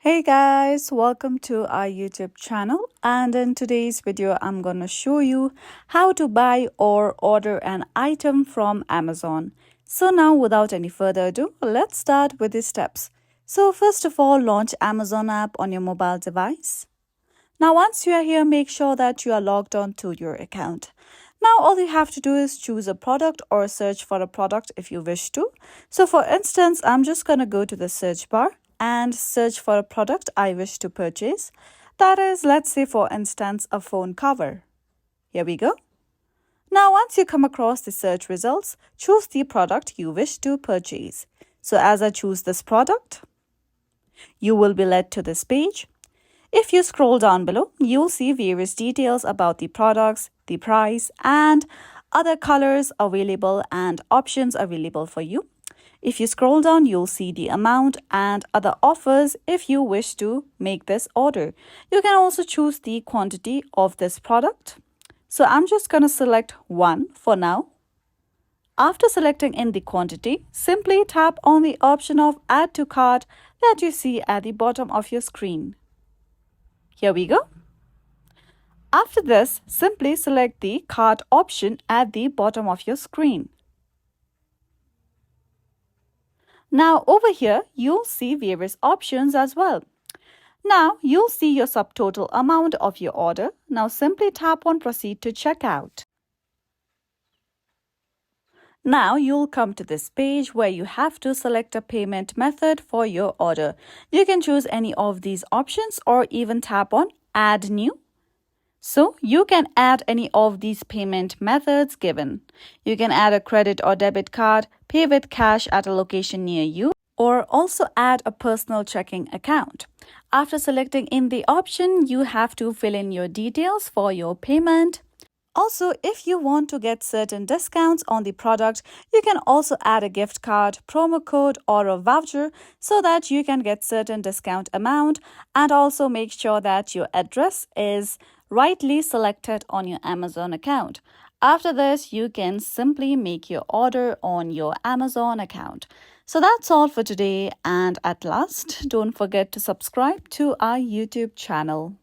Hey guys, welcome to our YouTube channel, and in today's video I'm going to show you how to buy or order an item from Amazon. So now without any further ado, let's start with the steps. So first of all, launch Amazon app on your mobile device. Now once you are here, make sure that you are logged on to your account. Now all you have to do is choose a product or search for a product if you wish to. So for instance, I'm just going to go to the search bar and search for a product I wish to purchase. That is, let's say for instance, a phone cover. Here we go. Now once you come across the search results, choose the product you wish to purchase. So as I choose this product, you will be led to this page. If you scroll down below, you'll see various details about the products, the price, and other colors available and options available for you. If you scroll down, you'll see the amount and other offers if you wish to make this order. You can also choose the quantity of this product. So I'm just going to select one for now. After selecting in the quantity, simply tap on the option of Add to Cart that you see at the bottom of your screen. Here we go. After this, simply select the cart option at the bottom of your screen. Now over here, you'll see various options as well. Now you'll see your subtotal amount of your order. Now simply tap on Proceed to Checkout. Now you'll come to this page where you have to select a payment method for your order. You can choose any of these options or even tap on Add New. So you can add any of these payment methods given. You can add a credit or debit card, pay with cash at a location near you, or also add a personal checking account. After selecting in the option, you have to fill in your details for your payment. Also, if you want to get certain discounts on the product, you can also add a gift card, promo code, or a voucher so that you can get certain discount amount, and also make sure that your address is rightly selected on your Amazon account. After this, you can simply make your order on your Amazon account. So that's all for today, and at last, don't forget to subscribe to our YouTube channel.